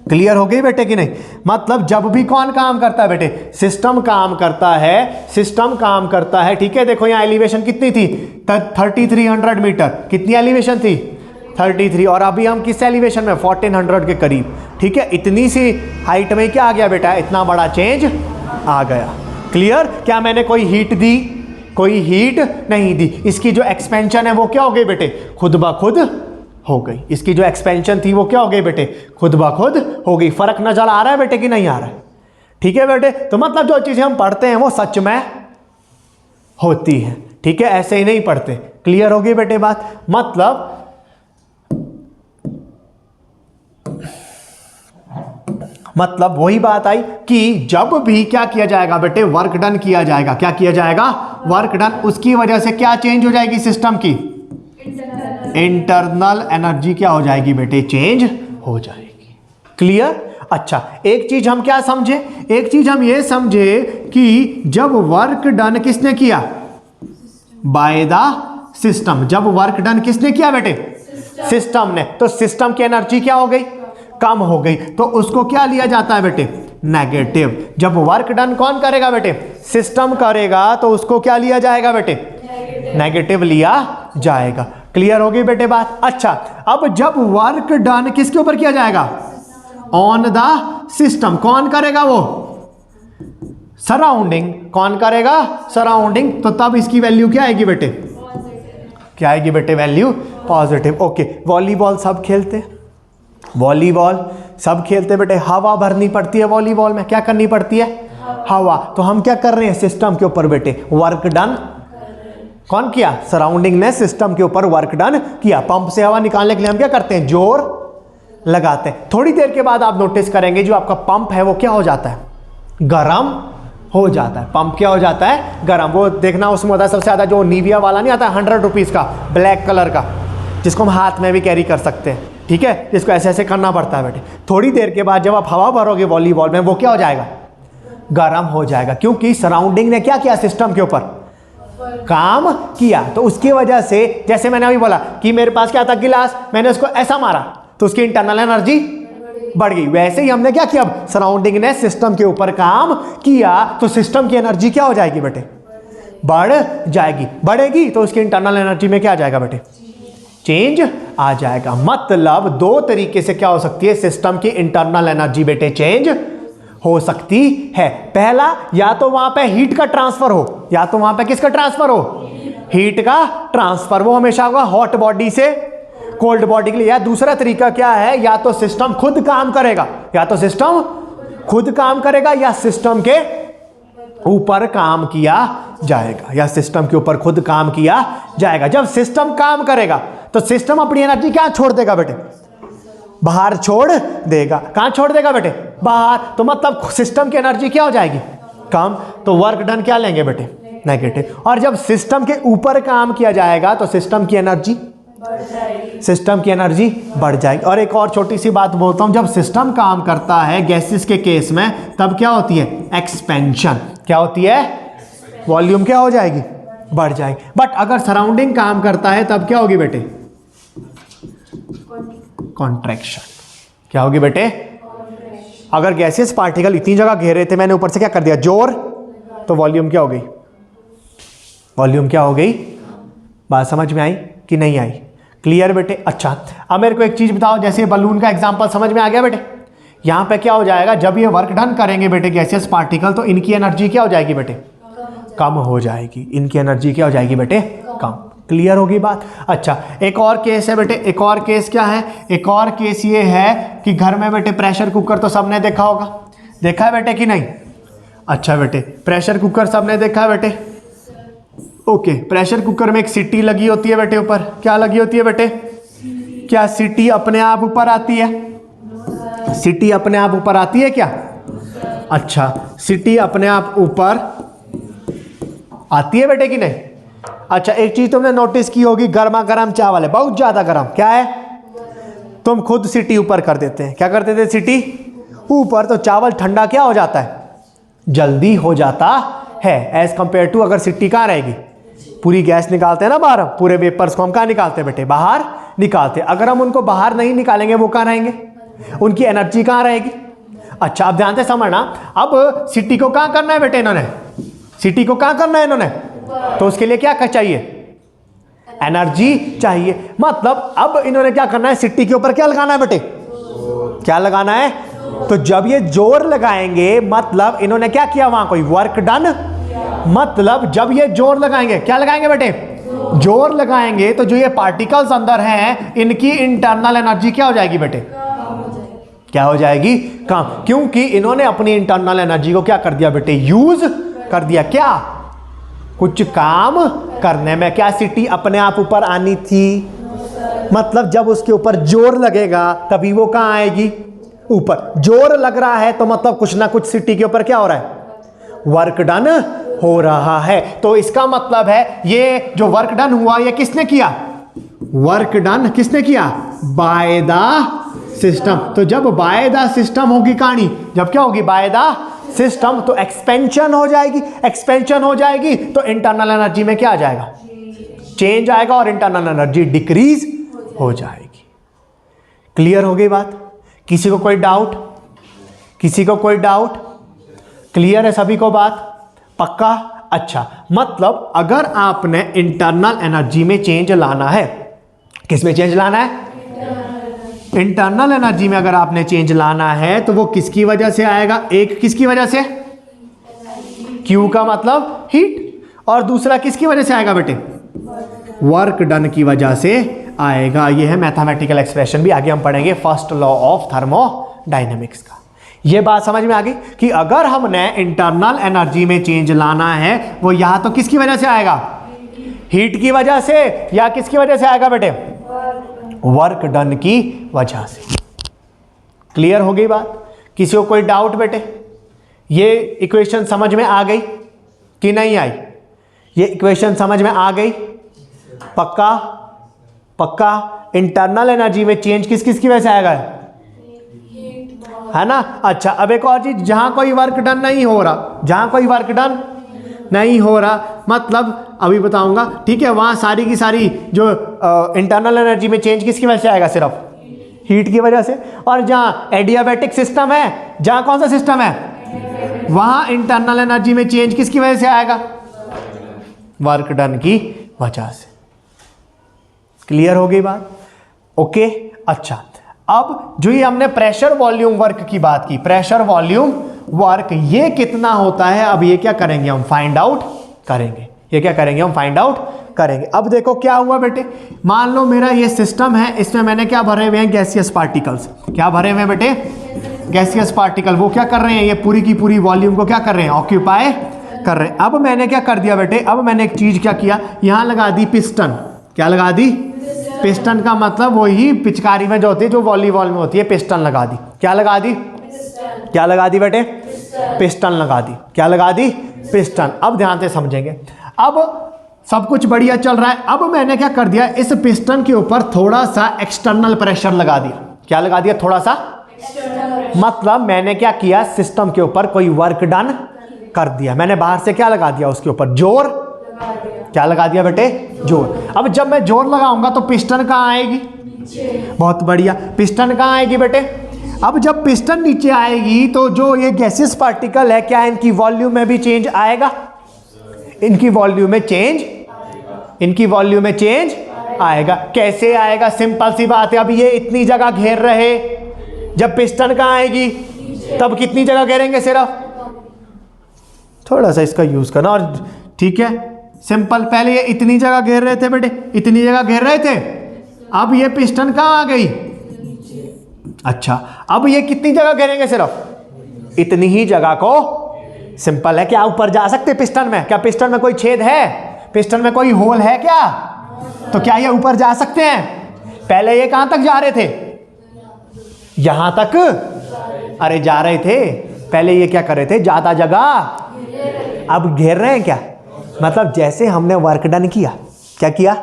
क्लियर हो गई बेटे कि नहीं। मतलब जब भी कौन काम करता है बेटे, सिस्टम काम करता है, सिस्टम काम करता है, ठीक है। देखो यहाँ एलिवेशन कितनी थी, 3300 मीटर, कितनी एलिवेशन थी, 33, और अभी हम किस एलिवेशन में, 1400 के करीब, ठीक है। इतनी सी हाइट में क्या आ गया बेटा, इतना बड़ा चेंज आ गया। क्लियर। क्या मैंने कोई हीट दी, कोई हीट नहीं दी। इसकी जो एक्सपेंशन है वो क्या हो गई बेटे, खुद ब खुद हो गई। इसकी जो एक्सपेंशन थी वो क्या हो गई बेटे, खुद ब खुद हो गई। फर्क नजर आ रहा है बेटे कि नहीं आ रहा है, ठीक है बेटे। तो मतलब जो चीजें हम पढ़ते हैं वो सच में होती हैं, ठीक है, ऐसे ही नहीं पढ़ते। क्लियर हो गई बेटे बात। मतलब वही बात आई कि जब भी क्या किया जाएगा बेटे, वर्क डन किया जाएगा, क्या किया जाएगा, वर्क डन, उसकी वजह से क्या चेंज हो जाएगी सिस्टम की, इंटरनल एनर्जी क्या हो जाएगी बेटे, चेंज हो जाएगी। क्लियर। अच्छा, एक चीज हम क्या समझे, एक चीज हम ये समझे कि जब वर्क डन किसने किया, बाय द सिस्टम। जब वर्क डन किसने किया बेटे, सिस्टम ने, तो सिस्टम की एनर्जी क्या हो गई, कम हो गई, तो उसको क्या लिया जाता है बेटे, नेगेटिव। जब वर्क डन कौन करेगा बेटे, सिस्टम करेगा, तो उसको क्या लिया जाएगा बेटे, नेगेटिव लिया जाएगा। क्लियर हो गई बेटे बात। अच्छा, अब जब वर्क डन किसके ऊपर किया जाएगा, ऑन द सिस्टम, कौन करेगा वो, सराउंडिंग, कौन करेगा, सराउंडिंग, तो तब इसकी वैल्यू क्या आएगी बेटे, क्या आएगी बेटे, वैल्यू पॉजिटिव। ओके, वॉलीबॉल सब खेलते, वॉलीबॉल सब खेलते बेटे, हवा भरनी पड़ती है वॉलीबॉल में, क्या करनी पड़ती है, हवा। तो हम क्या कर रहे हैं, सिस्टम के ऊपर बेटे वर्क डन कौन किया, सराउंडिंग ने सिस्टम के ऊपर वर्क डन किया। पंप से हवा निकालने के लिए हम क्या करते हैं, जोर लगाते हैं। थोड़ी देर के बाद आप नोटिस करेंगे जो आपका पंप है वो क्या हो जाता है, गरम हो जाता है। पंप क्या हो जाता है, गरम। वो देखना उसमें होता है सबसे ज्यादा जो निविया वाला नहीं आता 100 रुपीज का ब्लैक कलर का, जिसको हम हाथ में भी कैरी कर सकते हैं, ठीक है, जिसको ऐसे ऐसे करना पड़ता है बेटे। थोड़ी देर के बाद जब आप हवा भरोगे वॉलीबॉल में, वो क्या हो जाएगा, गरम हो जाएगा, क्योंकि सराउंडिंग ने क्या किया, सिस्टम के ऊपर काम किया। तो उसकी वजह से, जैसे मैंने अभी बोला कि मेरे पास क्या था, गिलास, मैंने उसको ऐसा मारा तो उसकी इंटरनल एनर्जी बढ़ गई। वैसे ही हमने क्या किया, अब सराउंडिंग ने सिस्टम के ऊपर काम किया, तो सिस्टम की एनर्जी क्या हो जाएगी बेटे, बढ़ जाएगी। बढ़ेगी तो उसकी इंटरनल एनर्जी में क्या आ जाएगा बेटे, चेंज आ जाएगा। मतलब दो तरीके से क्या हो सकती है, सिस्टम की इंटरनल एनर्जी बेटे चेंज हो सकती है। पहला, या तो वहां पे हीट का ट्रांसफर हो, या तो वहां पे किसका ट्रांसफर हो, हीट का ट्रांसफर। वो हमेशा होगा हॉट बॉडी से कोल्ड बॉडी के लिए। या दूसरा तरीका क्या है, या तो सिस्टम खुद काम करेगा, या तो सिस्टम खुद काम करेगा, या सिस्टम के ऊपर काम किया जाएगा, या सिस्टम के ऊपर खुद काम किया जाएगा। जब सिस्टम काम करेगा तो सिस्टम अपनी एनर्जी क्या छोड़ देगा बेटे, बाहर छोड़ देगा। कहां छोड़ देगा बेटे, बाहर। तो मतलब सिस्टम की एनर्जी क्या हो जाएगी, कम। तो वर्क डन क्या लेंगे बेटे, नेगेटिव। और जब सिस्टम के ऊपर काम किया जाएगा तो सिस्टम की एनर्जी बढ़ जाएगी, सिस्टम की एनर्जी बढ़ जाएगी। और एक और छोटी सी बात बोलता हूं, जब सिस्टम काम करता है गैसेस के केस में, तब क्या होती है, एक्सपेंशन। क्या होती है, वॉल्यूम क्या हो जाएगी, बढ़ जाएगी। बट अगर सराउंडिंग काम करता है तब क्या होगी बेटे, कॉन्ट्रैक्शन। क्या होगी बेटे, अगर गैसेस पार्टिकल इतनी जगह घेर रहे थे, मैंने ऊपर से क्या कर दिया, जोर, तो वॉल्यूम क्या हो गई, वॉल्यूम क्या हो गई। बात समझ में आई कि नहीं आई, क्लियर बेटे। अच्छा अब मेरे को एक चीज बताओ, जैसे बलून का एग्जांपल समझ में आ गया बेटे। यहाँ पे क्या हो जाएगा, जब ये वर्क डन करेंगे बेटे गैसियस पार्टिकल, तो इनकी एनर्जी क्या हो जाएगी बेटे, कम हो जाएगी। इनकी एनर्जी क्या हो जाएगी बेटे, कम। क्लियर होगी बात। अच्छा एक और केस है बेटे, एक और केस क्या है, एक और केस ये है कि घर में बेटे प्रेशर कुकर तो सबने देखा होगा, देखा है बेटे कि नहीं। अच्छा बेटे प्रेशर कुकर सबने देखा है बेटे। ओके प्रेशर कुकर में एक सीटी लगी होती है बेटे ऊपर, क्या लगी होती है बेटे, क्या सीटी अपने आप ऊपर आती है, सीटी अपने आप ऊपर आती है क्या। अच्छा सीटी अपने आप ऊपर आती है बेटे कि नहीं। अच्छा एक चीज तुमने नोटिस की होगी, गर्मा गर्म चावल है, बहुत ज्यादा गर्म, क्या है, तुम खुद सीटी ऊपर कर देते हैं, क्या करते थे, सीटी ऊपर, तो चावल ठंडा क्या हो जाता है, जल्दी हो जाता है, एज कंपेयर टू अगर सीटी कहाँ रहेगी, पूरी गैस निकालते हैं ना बाहर, पूरे वेपर्स को हम कहाँ निकालते हैं बेटे, बाहर निकालते हैं। अगर हम उनको बाहर नहीं निकालेंगे वो कहाँ रहेंगे, उनकी एनर्जी कहाँ रहेगी। अच्छा अब ध्यान से समझना, अब सीटी को कहाँ करना है बेटे इन्होंने, सीटी को कहाँ करना है इन्होंने, तो उसके लिए क्या चाहिए, एनर्जी चाहिए। मतलब अब इन्होंने क्या करना है, सीटी के ऊपर क्या लगाना है बेटे, क्या लगाना है, तो जब ये जोर लगाएंगे मतलब इन्होंने क्या किया, वहां कोई वर्क डन, मतलब जब ये जोर लगाएंगे, क्या लगाएंगे बेटे, जोर लगाएंगे, तो जो ये पार्टिकल्स अंदर हैं इनकी इंटरनल एनर्जी क्या हो जाएगी बेटे, क्या हो जाएगी, कम, क्योंकि इन्होंने अपनी इंटरनल एनर्जी को क्या कर दिया बेटे, यूज कर दिया, क्या, कुछ काम करने में। क्या सीटी अपने आप ऊपर आनी थी, मतलब जब उसके ऊपर जोर लगेगा तभी वो कहां आएगी, ऊपर। जोर लग रहा है तो मतलब कुछ ना कुछ सीटी के ऊपर क्या हो रहा है, वर्क डन हो रहा है। तो इसका मतलब है ये जो वर्क डन हुआ ये किसने किया, वर्क डन किसने किया, बाय द सिस्टम। तो जब बाय द सिस्टम होगी कहानी, जब क्या होगी, बाय द सिस्टम, तो एक्सपेंशन हो जाएगी, एक्सपेंशन हो जाएगी तो इंटरनल एनर्जी में क्या आ जाएगा, चेंज आएगा और इंटरनल एनर्जी डिक्रीज हो जाएगी। क्लियर हो गई बात, किसी को कोई डाउट, किसी को कोई डाउट, क्लियर है सभी को बात, पक्का। अच्छा मतलब अगर आपने इंटरनल एनर्जी में चेंज लाना है, किस में चेंज लाना है, इंटरनल एनर्जी में अगर आपने चेंज लाना है तो वो किसकी वजह से आएगा, एक किसकी वजह से, Q का मतलब हीट, और दूसरा किसकी वजह से आएगा बेटे, वर्क डन की वजह से आएगा। ये है मैथमेटिकल एक्सप्रेशन, भी आगे हम पढ़ेंगे फर्स्ट लॉ ऑफ थर्मोडायनेमिक्स का। ये बात समझ में आ गई कि अगर हमने इंटरनल एनर्जी में चेंज लाना है वो यहां तो किसकी वजह से आएगा, हीट की वजह से, या किसकी वजह से आएगा बेटे, वर्क डन की वजह से। क्लियर हो गई बात, किसी को कोई डाउट बेटे, ये इक्वेशन समझ में आ गई कि नहीं आई, ये इक्वेशन समझ में आ गई, पक्का, पक्का। इंटरनल एनर्जी में चेंज किस किस की वजह से आएगा, है ना। अच्छा अब एक और चीज, जहां कोई वर्क डन नहीं हो रहा, जहां कोई वर्क डन नहीं हो रहा मतलब अभी बताऊंगा, ठीक है, वहां सारी की सारी जो इंटरनल एनर्जी में चेंज किसकी वजह से आएगा, सिर्फ हीट की वजह से। और जहां एडियाबैटिक सिस्टम है, जहां कौन सा सिस्टम है, वहां इंटरनल एनर्जी में चेंज किसकी वजह से आएगा, वर्क डन की वजह से। क्लियर हो गई बात, ओके। अच्छा अब जो ये हमने प्रेशर वॉल्यूम वर्क की बात की, प्रेशर वॉल्यूम वर्क ये कितना होता है, अब ये क्या करेंगे हम, फाइंड आउट करेंगे, ये क्या करेंगे हम, फाइंड आउट करेंगे। अब देखो क्या हुआ बेटे, मान लो मेरा ये सिस्टम है, इसमें मैंने क्या भरे हुए हैं, गैसियस पार्टिकल्स, क्या भरे हुए हैं बेटे, गैसियस पार्टिकल। वो क्या कर रहे हैं, ये पूरी की पूरी वॉल्यूम को क्या कर रहे हैं, ऑक्यूपाई कर रहे हैं। अब मैंने क्या कर दिया बेटे, अब मैंने एक चीज क्या किया, यहां लगा दी पिस्टन, क्या लगा दी, पिस्टन का मतलब वही पिचकारी में जो होती है, जो वॉलीबॉल में होती है, पिस्टन लगा दी, क्या लगा दी, क्या लगा दी बेटे, पिस्टन लगा दी, क्या लगा दी, पिस्टन। अब ध्यान से समझेंगे, अब सब कुछ बढ़िया चल रहा है। अब मैंने क्या कर दिया, इस पिस्टन के ऊपर थोड़ा सा एक्सटर्नल प्रेशर लगा दिया, क्या लगा दिया, थोड़ा सा, मतलब मैंने क्या किया, सिस्टम के ऊपर कोई वर्क डन कर दिया, मैंने बाहर से क्या लगा दिया, उसके ऊपर जोर, क्या लगा दिया बेटे, जोर। अब जब मैं जोर लगाऊंगा तो पिस्टन कहां आएगी, बहुत बढ़िया, पिस्टन कहां आएगी बेटे। अब जब पिस्टन नीचे आएगी तो जो ये गैसियस पार्टिकल है, क्या इनकी वॉल्यूम में भी चेंज आएगा, इनकी वॉल्यूम में चेंज, इनकी वॉल्यूम में चेंज आएगा। कैसे आएगा? सिंपल सी बात है, अब ये इतनी जगह घेर रहे, जब पिस्टन कहाँ आएगी तब कितनी जगह घेरेंगे? सिर्फ थोड़ा सा इसका यूज करना और ठीक है, सिंपल। पहले ये इतनी जगह घेर रहे थे बेटे, इतनी जगह घेर रहे थे, अब ये पिस्टन कहाँ आ गई? अच्छा, अब ये कितनी जगह घेरेंगे? सिर्फ इतनी ही जगह को। सिंपल है। क्या ऊपर जा सकते पिस्टन में? क्या पिस्टन में कोई छेद है? पिस्टन में कोई होल है क्या? तो क्या ये ऊपर जा सकते हैं? पहले ये कहां तक जा रहे थे? यहां तक। अरे जा रहे थे, पहले ये क्या कर रहे थे? ज्यादा जगह। अब घेर रहे हैं क्या? मतलब जैसे हमने वर्क डन किया, क्या किया?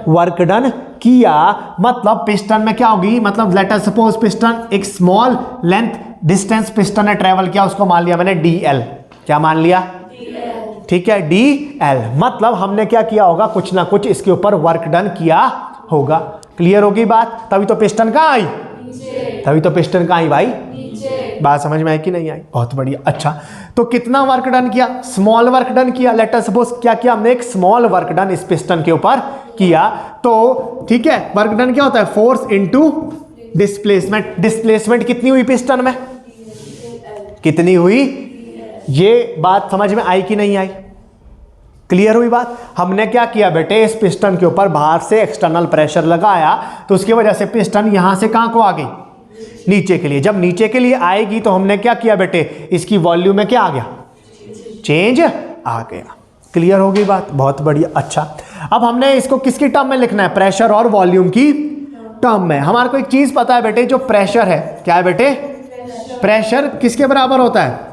वर्क डन किया, मतलब पिस्टन में क्या होगी? मतलब लेट अस सपोज पिस्टन एक स्मॉल लेंथ डिस्टेंस पिस्टन ने ट्रेवल किया, उसको मान लिया मैंने DL। क्या मान लिया? ठीक है, DL। मतलब हमने क्या किया होगा? कुछ ना कुछ इसके ऊपर वर्क डन किया होगा। क्लियर होगी बात? तभी तो पिस्टन कहाँ आई? तभी तो पिस्टन कहाँ आई भाई? बात समझ में आई कि नहीं आई? बहुत बढ़िया। अच्छा, तो कितना वर्क डन किया? स्मॉल वर्क डन किया। लेट अस सपोज क्या किया हमने? एक स्मॉल वर्क डन इस पिस्टन के ऊपर किया। तो ठीक है, वर्क डन क्या होता है? Force into displacement. डिस्प्लेसमेंट कितनी हुई पिस्टन में? कितनी हुई? ये बात समझ में आई कि नहीं आई? क्लियर हुई बात? हमने क्या किया बेटे? इस पिस्टन के ऊपर बाहर से एक्सटर्नल प्रेशर लगाया, तो उसकी वजह से पिस्टन यहां से कहां को आ गई? नीचे के लिए। जब नीचे के लिए आएगी तो हमने क्या किया बेटे? इसकी वॉल्यूम में क्या आ गया? चेंज आ गया। क्लियर हो गई बात? बहुत बढ़िया। अच्छा, अब हमने इसको किसकी टर्म में लिखना है? प्रेशर और वॉल्यूम की टर्म में। हमारे को एक चीज पता है बेटे, जो प्रेशर है, क्या है बेटे? प्रेशर किसके बराबर होता है?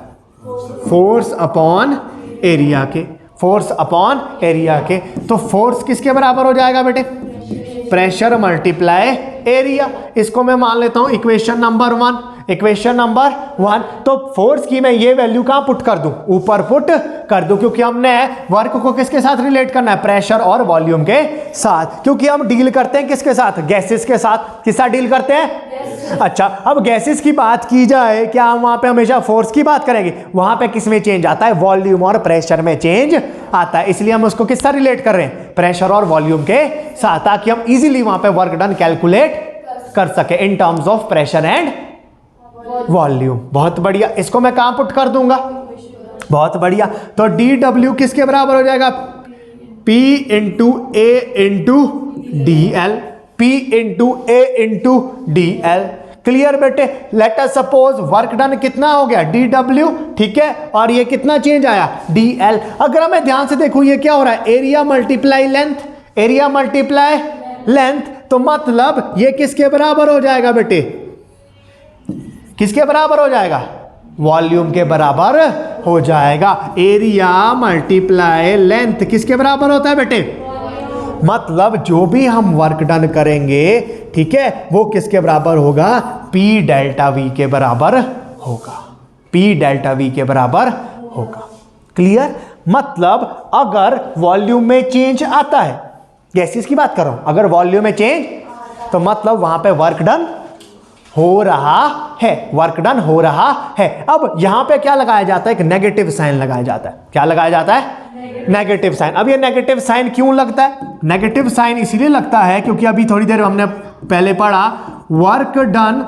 फोर्स अपॉन एरिया के। फोर्स अपॉन एरिया के। तो फोर्स किसके बराबर हो जाएगा बेटे? Pressure multiply area. इसको मैं मान लेता हूं इक्वेशन नंबर 1। Equation number 1। तो फोर्स की मैं ये वैल्यू कहां पुट कर दूं? ऊपर पुट कर दूं, क्योंकि हमने वर्क को किसके साथ रिलेट करना है? प्रेशर और वॉल्यूम के साथ। क्योंकि हम डील करते हैं किसके साथ? गैसेस के साथ। किस साथ डील करते हैं? अच्छा, अब गैसेस की बात की जाए, क्या हम वहां पे हमेशा फोर्स की बात करेंगे? वहां पे किस में चेंज आता है? वॉल्यूम और प्रेशर में चेंज आता है। इसलिए हम उसको किस साथ रिलेट कर रहे हैं? प्रेशर और वॉल्यूम के साथ, ताकि हम इजीली वहां पे वर्क डन कैलकुलेट कर सके in terms of pressure and volume. बहुत बढ़िया। इसको मैं कहां पुट कर दूंगा? बहुत बढ़िया। तो DW किसके बराबर हो जाएगा? P into A into DL। P into A into DL। Clear बेटे? Let us suppose work done कितना हो गया? DW। ठीक है, और ये कितना चेंज आया? DL। अगर मैं ध्यान से देखूं, ये क्या हो रहा है? Area multiply length. Area multiply length. तो मतलब ये किसके बराबर हो जाएगा बेटे? किसके बराबर हो जाएगा? वॉल्यूम के बराबर हो जाएगा। एरिया मल्टीप्लाई लेंथ किसके बराबर होता है बेटे? मतलब जो भी हम वर्क डन करेंगे, ठीक है, वो किसके बराबर होगा? P डेल्टा V के बराबर होगा। P डेल्टा V के बराबर होगा। क्लियर? मतलब अगर वॉल्यूम में चेंज आता है, गैसेस की बात कर रहा हूं, अगर वॉल्यूम में चेंज, तो मतलब वहां पे वर्क डन हो रहा है। वर्क डन हो रहा है। अब यहां पे क्या लगाया जाता है? एक नेगेटिव साइन लगाया जाता है। क्या लगाया जाता है? Negative sign. अब ये नेगेटिव साइन क्यों लगता है? नेगेटिव साइन इसलिए लगता है क्योंकि अभी थोड़ी देर हमने पहले पढ़ा, work done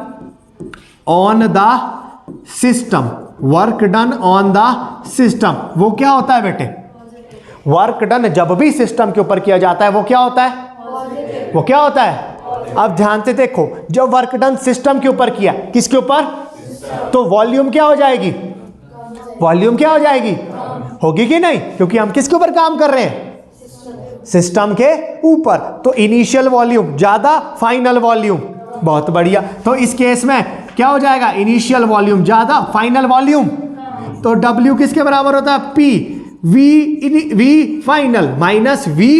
on the system. Work done on the system, वो क्या होता है बेटे? वर्क डन जब भी सिस्टम के ऊपर किया जाता है, वो क्या होता है? वो क्या होता है? अब ध्यान से देखो, जो वर्क डन सिस्टम के ऊपर किया, किसके ऊपर? तो वॉल्यूम क्या हो जाएगी? वॉल्यूम क्या हो जाएगी? होगी कि नहीं? क्योंकि हम किसके ऊपर काम कर रहे हैं? सिस्टम के ऊपर। तो इनिशियल वॉल्यूम ज्यादा फाइनल वॉल्यूम। बहुत बढ़िया। तो इस केस में क्या हो जाएगा? इनिशियल वॉल्यूम ज्यादा फाइनल वॉल्यूम। तो W किसके बराबर होता है? P V final minus V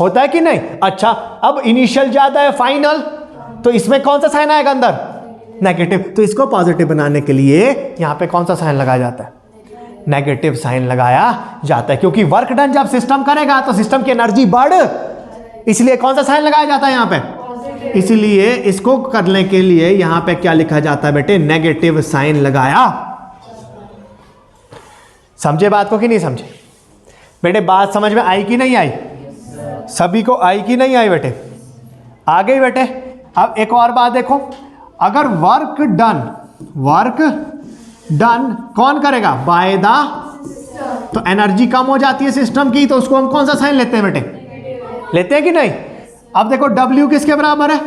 होता है कि नहीं? अच्छा, अब इनिशियल ज्यादा है फाइनल, तो इसमें कौन सा साइन आएगा अंदर? नेगेटिव। तो इसको पॉजिटिव बनाने के लिए यहां पे कौन सा साइन लगाया जाता है? नेगेटिव साइन लगाया जाता है, क्योंकि वर्क डन जब सिस्टम करेगा तो सिस्टम की एनर्जी बढ़, इसलिए कौन सा साइन लगाया जाता है यहां पे? इसलिए इसको करने के लिए यहां पे क्या लिखा जाता है बेटे? नेगेटिव साइन लगाया। समझे बात को कि नहीं समझे बेटे? बात समझ में आई कि नहीं आई? सभी को आई कि नहीं आई बेटे? आ गई बेटे। अब एक और बात देखो, अगर वर्क डन कौन करेगा? बाय द, तो एनर्जी कम हो जाती है सिस्टम की, तो उसको हम कौन सा साइन लेते हैं बेटे? लेते हैं कि नहीं? अब देखो W किसके बराबर है?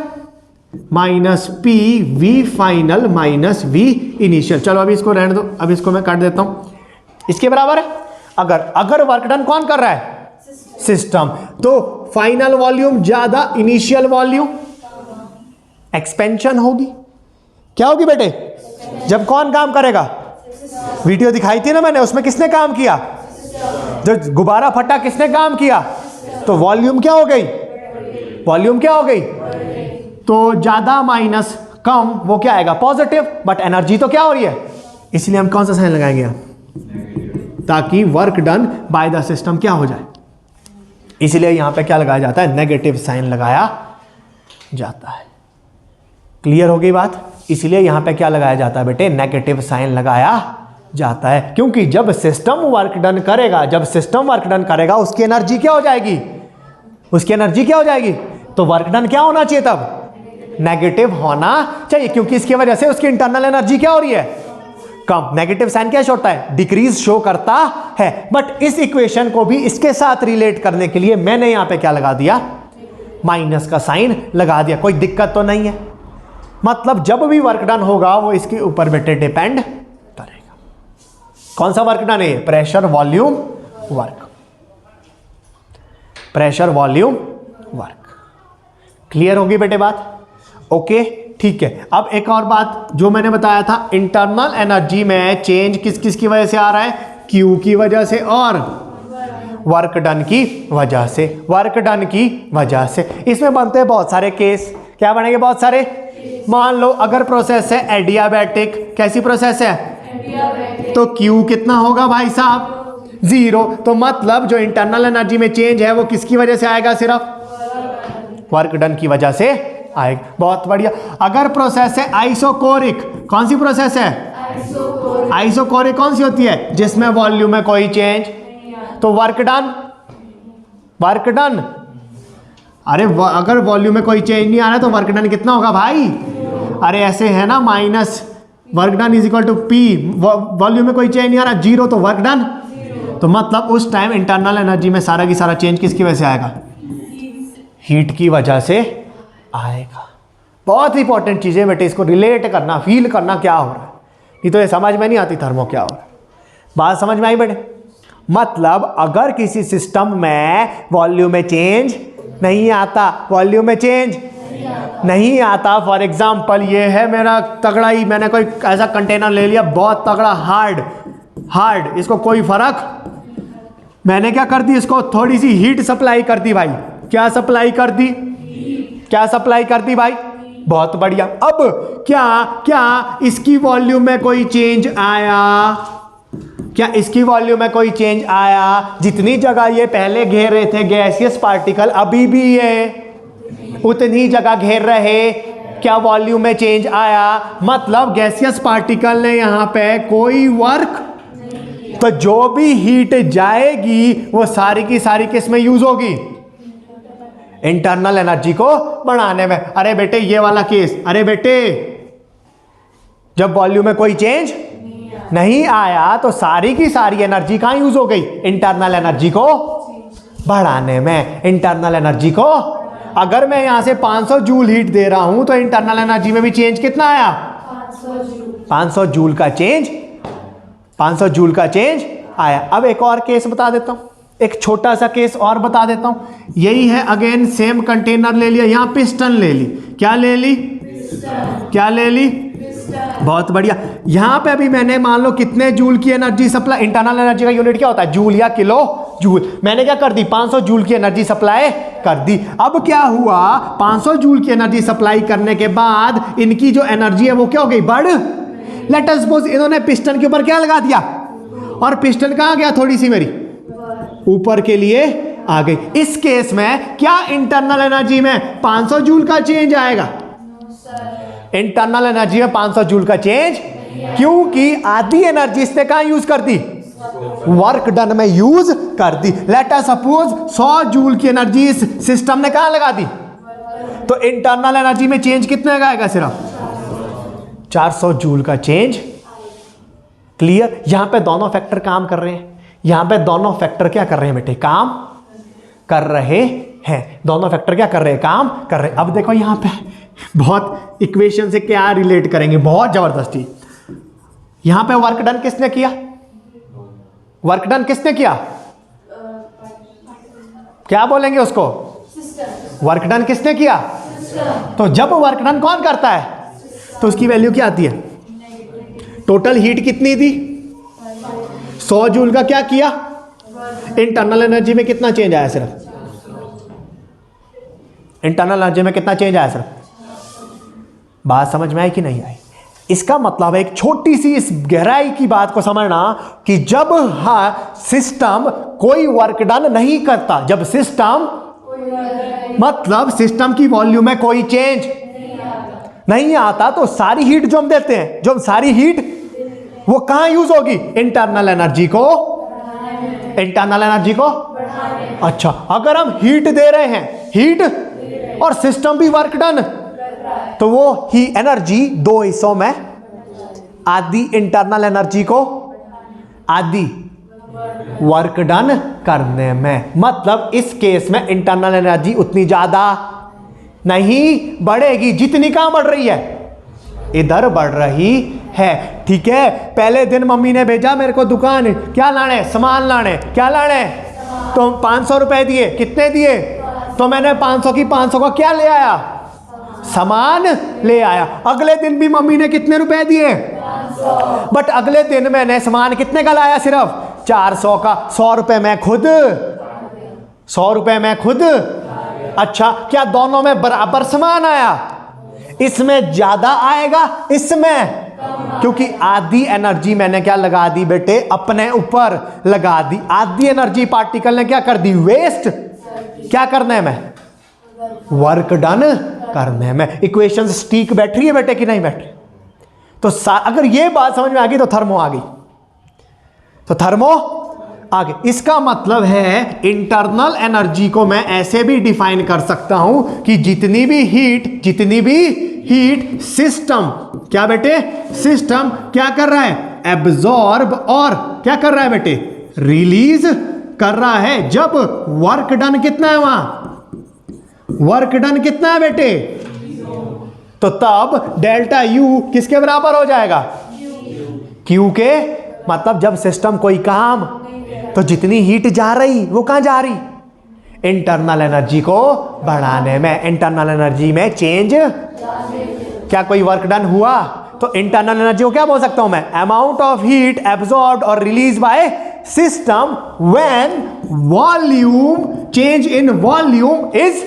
Minus P V final minus V initial. चलो अभी इसको रहने दो, अभी इसको मैं काट देता हूं। इसके बराबर है। अगर वर्क डन कौन कर रहा है? सिस्टम। तो फाइनल वॉल्यूम ज्यादा इनिशियल वॉल्यूम, एक्सपेंशन होगी। क्या होगी बेटे? जब कौन काम करेगा? वीडियो दिखाई थी ना मैंने, उसमें किसने काम किया? जो गुब्बारा फटा किसने काम किया? तो वॉल्यूम क्या हो गई? वॉल्यूम क्या हो गई? तो ज्यादा माइनस कम, वो क्या आएगा? पॉजिटिव। बट एनर्जी तो क्या हो रही है? इसलिए हम कौन सा साइन लगाएंगे यहाँ? ताकि work done by the system क्या हो जाए। इसलिए यहां पे क्या लगाया जाता है? नेगेटिव साइन लगाया जाता है। क्लियर हो गई बात? इसलिए यहां पे क्या लगाया जाता है बेटे? नेगेटिव साइन लगाया जाता है, क्योंकि जब सिस्टम वर्क डन करेगा, उसकी एनर्जी क्या हो जाएगी? उसकी एनर्जी क्या हो जाएगी? तो वर्क डन क्या होना चाहिए तब? नेगेटिव होना चाहिए, क्योंकि इसकी वजह से उसकी इंटरनल एनर्जी क्या हो रही है? कम। नेगेटिव साइन क्या शो होता है? डिक्रीज शो करता है। बट इस इक्वेशन को भी इसके साथ रिलेट करने के लिए मैंने यहां पे क्या लगा दिया? माइनस का साइन लगा दिया। कोई दिक्कत तो नहीं है? मतलब जब भी वर्क डन होगा वो इसके ऊपर बेटे डिपेंड करेगा। कौन सा वर्क डन है? Pressure volume work, pressure volume work. Clear होगी बेटे बात? ओके ठीक है। अब एक और बात जो मैंने बताया था, इंटरनल एनर्जी में चेंज किस किस की वजह से आ रहा है? क्यू की वजह से और वर्क डन की वजह से। वर्क डन की वजह से इसमें बनते हैं बहुत सारे केस। क्या बनेंगे? बहुत सारे। मान लो अगर प्रोसेस है एडियाबैटिक, कैसी प्रोसेस है? तो क्यू कितना होगा भाई साहब? 0। तो मतलब जो इंटरनल एनर्जी में चेंज है वो किसकी वजह से आएगा? सिर्फ वर्क डन की वजह से आएगा। बहुत बढ़िया। अगर प्रोसेस है आइसोकोरिक, कौन सी प्रोसेस है? आइसोकोरिक कौन सी होती है? जिसमें वॉल्यूम में कोई चेंज, तो वर्क डन। अरे अगर वॉल्यूम में कोई चेंज नहीं आ रहा है तो वर्क डन कितना होगा भाई? अरे ऐसे है ना, minus work done is equal to P, volume में कोई चेंज नहीं आ रहा, 0, तो वर्क डन। तो मतलब उस टाइम इंटरनल एनर्जी में सारा की सारा चेंज किसकी वजह से आएगा? हीट की वजह से आएगा। बहुत इंपॉर्टेंट चीज़ है बेटे, इसको रिलेट करना, फील करना क्या हो रहा है, नहीं तो ये समझ में नहीं आती थर्मो क्या हो रहा है। बात समझ में आई बेटे? मतलब अगर किसी सिस्टम में वॉल्यूम में चेंज नहीं आता, वॉल्यूम में चेंज नहीं आता, फॉर एग्जाम्पल ये है मेरा तगड़ा ही, मैंने कोई ऐसा कंटेनर ले लिया बहुत तगड़ा, हार्ड, इसको कोई फर्क, मैंने क्या कर दी? इसको थोड़ी सी हीट सप्लाई कर दी भाई। क्या सप्लाई कर दी? क्या सप्लाई कर दी भाई? बहुत बढ़िया। अब क्या इसकी वॉल्यूम में कोई चेंज आया? क्या इसकी वॉल्यूम में कोई चेंज आया? जितनी जगह ये पहले घेर रहे थे गैसियस पार्टिकल, अभी भी ये उतनी जगह घेर रहे। क्या वॉल्यूम में चेंज आया? मतलब गैसियस पार्टिकल ने यहां पे कोई वर्क, तो जो भी हीट जाएगी वो सारी की सारी किस में यूज होगी? इंटरनल एनर्जी को बढ़ाने में। अरे बेटे ये वाला केस, अरे बेटे जब वॉल्यूम में कोई चेंज नहीं आया तो सारी की सारी एनर्जी कहां यूज हो गई? इंटरनल एनर्जी को बढ़ाने में। इंटरनल एनर्जी को, अगर मैं यहां से 500 जूल हीट दे रहा हूं तो इंटरनल एनर्जी में भी चेंज कितना आया? 500 जूल का चेंज, 500 जूल का चेंज आया। अब एक और केस बता देता हूं, एक छोटा सा केस और बता देता हूं। यही है, अगेन सेम कंटेनर ले लिया, यहां पिस्टन ले ली। क्या ले ली? क्या ले ली? बहुत बढ़िया। यहां पे अभी मैंने मान लो कितने जूल की एनर्जी सप्लाई, इंटरनल एनर्जी का यूनिट क्या होता है? जूल या किलो जूल। मैंने क्या कर दी? 500 जूल की एनर्जी सप्लाई कर दी। अब क्या हुआ? 500 जूल की एनर्जी सप्लाई करने के बाद इनकी जो एनर्जी है वो क्या हो गई? बढ़। लेट अस सपोज इन्होंने पिस्टन के ऊपर क्या लगा दिया, और पिस्टन कहां गया? थोड़ी सी मेरी ऊपर के लिए आ गई। इस केस में क्या इंटरनल एनर्जी में 500 जूल का चेंज आएगा? इंटरनल एनर्जी में 500 जूल का चेंज, क्योंकि आधी एनर्जी इसने कहां यूज कर दी? वर्क डन में यूज कर दी। लेट अस सपोज 100 जूल की एनर्जी इस सिस्टम ने कहां लगा दी, तो इंटरनल एनर्जी में चेंज कितने का आएगा, सिर्फ 400 जूल का चेंज। क्लियर। यहां पे दोनों फैक्टर काम कर रहे हैं, यहां पे दोनों फैक्टर क्या कर रहे हैं बेटे, काम कर रहे हैं। दोनों फैक्टर क्या कर रहे हैं, काम कर रहे हैं। अब देखो यहां पे बहुत इक्वेशन से क्या रिलेट करेंगे, बहुत जबरदस्ती। यहां पे वर्क डन किसने किया, वर्क डन किसने किया, क्या बोलेंगे उसको, वर्क डन किसने किया। तो जब वर्क डन कौन करता है तो उसकी वैल्यू क्या आती है, टोटल हीट कितनी थी 100 जूल का क्या किया, इंटरनल एनर्जी में कितना चेंज आया, सिर्फ इंटरनल एनर्जी में कितना चेंज आया सिर्फ। बात समझ में आई कि नहीं आई। इसका मतलब है एक छोटी सी इस गहराई की बात को समझना कि जब सिस्टम कोई वर्क डन नहीं करता, जब सिस्टम मतलब सिस्टम की वॉल्यूम में कोई चेंज नहीं आता, तो सारी हीट जो हम देते हैं, जो सारी हीट वो कहां यूज होगी, इंटरनल एनर्जी को, इंटरनल एनर्जी को। अच्छा, अगर हम हीट दे रहे हैं, हीट और सिस्टम भी वर्क डन, तो वो ही एनर्जी दो हिस्सों में, आधी इंटरनल एनर्जी को, आधी वर्क डन करने में। मतलब इस केस में इंटरनल एनर्जी उतनी ज्यादा नहीं बढ़ेगी जितनी कहां बढ़ रही है, इधर बढ़ रही है। ठीक है, पहले दिन मम्मी ने भेजा मेरे को दुकान, क्या लाने, सामान लाने, क्या लाने, तो 500 रुपए दिए, कितने दिए, तो मैंने 500 की 500 का क्या ले आया, सामान ले आया। अगले दिन भी मम्मी ने कितने रुपए दिए, बट अगले दिन मैंने सामान कितने का लाया, सिर्फ 400 का। 100 रुपए मैं खुद, 100 रुपए मैं खुद। अच्छा, क्या दोनों में बराबर सामान आया, इसमें ज्यादा आएगा, इसमें, क्योंकि आधी एनर्जी मैंने क्या लगा दी बेटे, अपने ऊपर लगा दी। आधी एनर्जी पार्टिकल ने क्या कर दी, वेस्ट, क्या करने में, वर्क डन करने में। इक्वेशन स्टिक बैठ रही है बेटे कि नहीं बैठ रही। तो अगर ये बात समझ में आ गई तो थर्मो आ गई, तो थर्मो आगे। इसका मतलब है इंटरनल एनर्जी को मैं ऐसे भी डिफाइन कर सकता हूं कि जितनी भी हीट सिस्टम, क्या बेटे, सिस्टम क्या कर रहा है, एब्जॉर्ब, और क्या कर रहा है बेटे, रिलीज कर रहा है। जब वर्क डन कितना है, वहां वर्क डन कितना है बेटे, तो तब डेल्टा यू किसके बराबर हो जाएगा, क्यू के। मतलब जब सिस्टम कोई काम, तो जितनी हीट जा रही वो कहां जा रही, इंटरनल एनर्जी को बढ़ाने में। इंटरनल एनर्जी में चेंज, क्या कोई वर्क डन हुआ, तो इंटरनल एनर्जी को क्या बोल सकता हूं मैं, अमाउंट ऑफ हीट एब्जॉर्ब्ड और release by system when volume, change in volume is,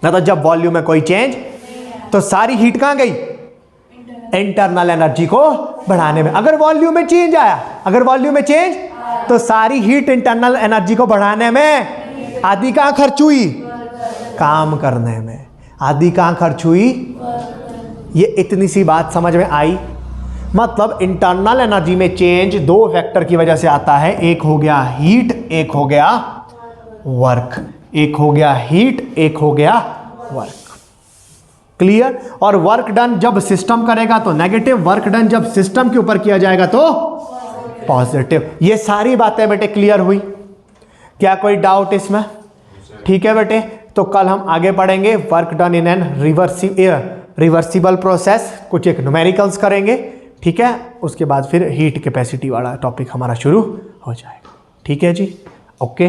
मतलब जब वॉल्यूम में कोई चेंज, तो सारी हीट कहां गई, इंटरनल एनर्जी को बढ़ाने में। अगर वॉल्यूम में चेंज आया, अगर वॉल्यूम में चेंज, तो सारी हीट इंटरनल एनर्जी को बढ़ाने में, आधी कहां खर्च हुई, काम करने में, आधी कहां खर्च हुई। ये इतनी सी बात समझ में आई। मतलब इंटरनल एनर्जी में चेंज दो फैक्टर की वजह से आता है, एक हो गया हीट, एक हो गया वर्क, एक हो गया हीट, एक हो गया वर्क। क्लियर। और वर्क डन जब सिस्टम करेगा तो नेगेटिव, वर्क डन जब सिस्टम के ऊपर किया जाएगा तो पॉजिटिव। ये सारी बातें बेटे क्लियर हुई, क्या कोई डाउट इसमें? ठीक है बेटे, तो कल हम आगे पढ़ेंगे work done in an reversible process, कुछ एक न्यूमेरिकल्स करेंगे। ठीक है, उसके बाद फिर हीट कैपेसिटी वाला टॉपिक हमारा शुरू हो जाएगा। ठीक है जी, ओके।